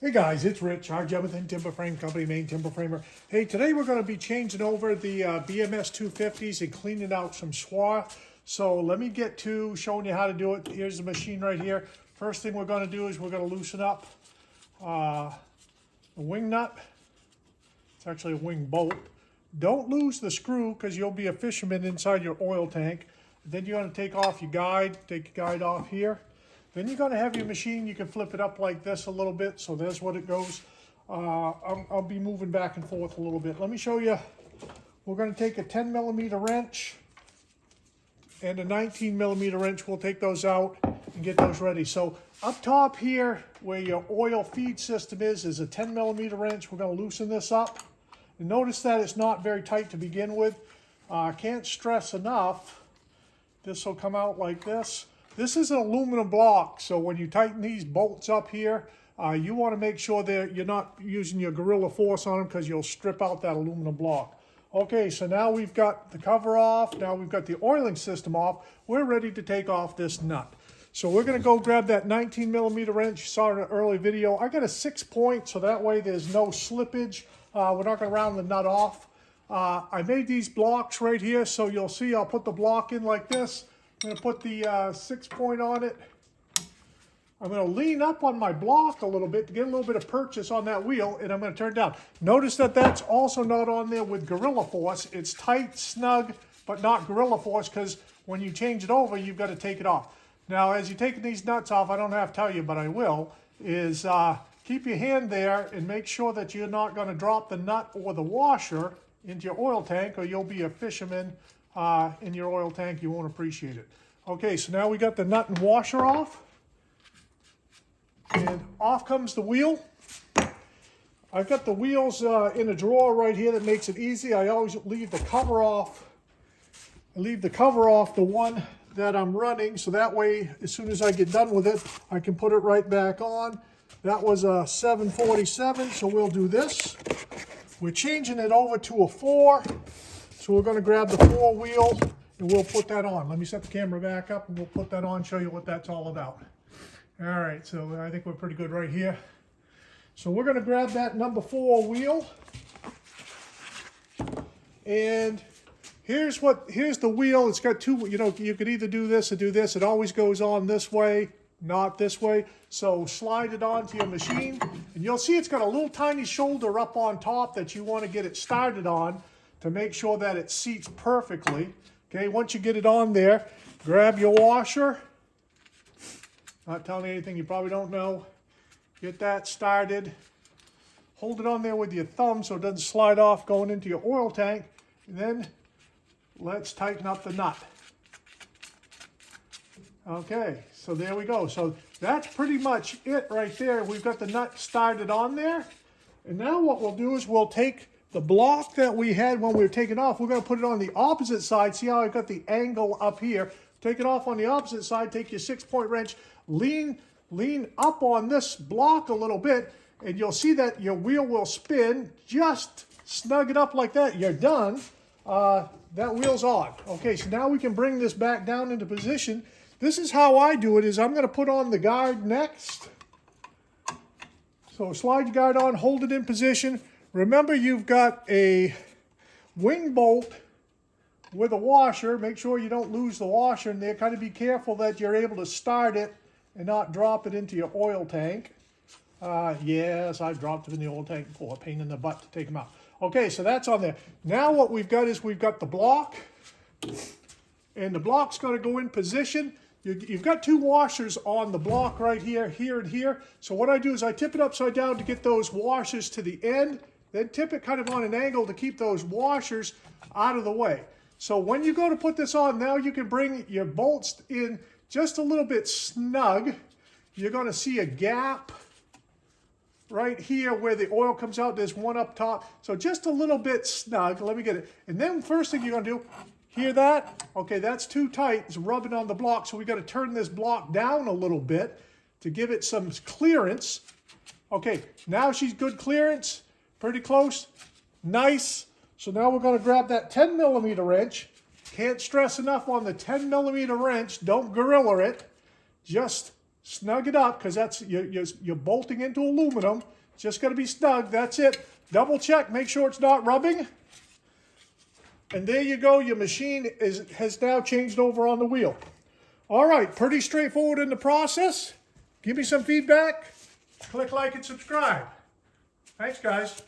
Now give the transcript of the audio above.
Hey guys, it's Rich, our Jonathan Timber Frame Company, main timber framer. Hey, today we're going to be changing over the BMS 250s and cleaning out some swath. So let me get to showing you how to do it. Here's the machine right here. First thing we're going to do is we're going to loosen up the wing nut. It's actually a wing bolt. Don't lose the screw because you'll be a fisherman inside your oil tank. Then you're going to take off your guide, take your guide off here. Then you're going to have your machine, you can flip it up like this a little bit, so there's what it goes. I'll be moving back and forth a little bit. Let me show you. We're going to take a 10 millimeter wrench and a 19 millimeter wrench. We'll take those out and get those ready. So up top here, where your oil feed system is a 10 millimeter wrench. We're going to loosen this up. And notice that it's not very tight to begin with. Can't stress enough, this will come out like this. This is an aluminum block, so when you tighten these bolts up here, you want to make sure that you're not using your gorilla force on them because you'll strip out that aluminum block. Okay, so now we've got the cover off, now we've got the oiling system off, we're ready to take off this nut. So we're going to go grab that 19 millimeter wrench you saw in an early video. I got a 6-point, so that way there's no slippage. We're not going to round the nut off. I made these blocks right here, so you'll see I'll put the block in like this. I'm going to put the 6-point on it. I'm going to lean up on my block a little bit to get a little bit of purchase on that wheel, and I'm going to turn it down. Notice that that's also not on there with gorilla force. It's tight, snug, but not gorilla force, because when you change it over, you've got to take it off. Now, as you're taking these nuts off, I don't have to tell you, but I will, is keep your hand there and make sure that you're not going to drop the nut or the washer into your oil tank, or you'll be a fisherman in your oil tank. You won't appreciate it. Okay, so now we got the nut and washer off, and off comes the wheel. I've got the wheels in a drawer right here that makes it easy. I always leave the cover off. I leave the cover off the one that I'm running, so that way as soon as I get done with it, I can put it right back on. That was a 747, so we'll do this. We're changing it over to a 4. So we're going to grab the 4 wheel and we'll put that on. Let me set the camera back up and we'll put that on, show you what that's all about. All right, so I think we're pretty good right here. So we're going to grab that number 4 wheel. And here's the wheel. It's got 2, you could either do this or do this. It always goes on this way, not this way. So slide it onto your machine and you'll see it's got a little tiny shoulder up on top that you want to get it started on, to make sure that it seats perfectly. Okay, once you get it on there, grab your washer. Not telling you anything you probably don't know. Get that started. Hold it on there with your thumb so it doesn't slide off going into your oil tank. And then let's tighten up the nut. Okay, so there we go. So that's pretty much it right there. We've got the nut started on there. And now what we'll do is we'll take the block that we had when we were taking off, we're going to put it on the opposite side. See how I've got the angle up here? Take it off on the opposite side, take your 6-point wrench, lean up on this block a little bit, and you'll see that your wheel will spin. Just snug it up like that. You're done. That wheel's on. Okay, so now we can bring this back down into position. This is how I do it, is I'm going to put on the guard next. So slide your guard on, hold it in position. Remember, you've got a wing bolt with a washer. Make sure you don't lose the washer in there. Kind of be careful that you're able to start it and not drop it into your oil tank. Yes, I've dropped it in the oil tank before. A pain in the butt to take them out. Okay, so that's on there. Now what we've got is we've got the block, and the block's going to go in position. You've got 2 washers on the block right here, here, and here. So what I do is I tip it upside down to get those washers to the end. Then tip it kind of on an angle to keep those washers out of the way. So when you go to put this on, now you can bring your bolts in just a little bit snug. You're going to see a gap right here where the oil comes out. There's one up top. So just a little bit snug. Let me get it. And then first thing you're going to do, hear that? Okay, that's too tight. It's rubbing on the block. So we got to turn this block down a little bit to give it some clearance. Okay, now she's good clearance. Pretty close, nice. So now we're going to grab that 10 millimeter wrench. Can't stress enough on the 10 millimeter wrench. Don't gorilla it. Just snug it up, because that's you're bolting into aluminum. It's just got to be snug. That's it. Double check, make sure it's not rubbing. And there you go. Your machine has now changed over on the wheel. All right, pretty straightforward in the process. Give me some feedback. Click like and subscribe. Thanks, guys.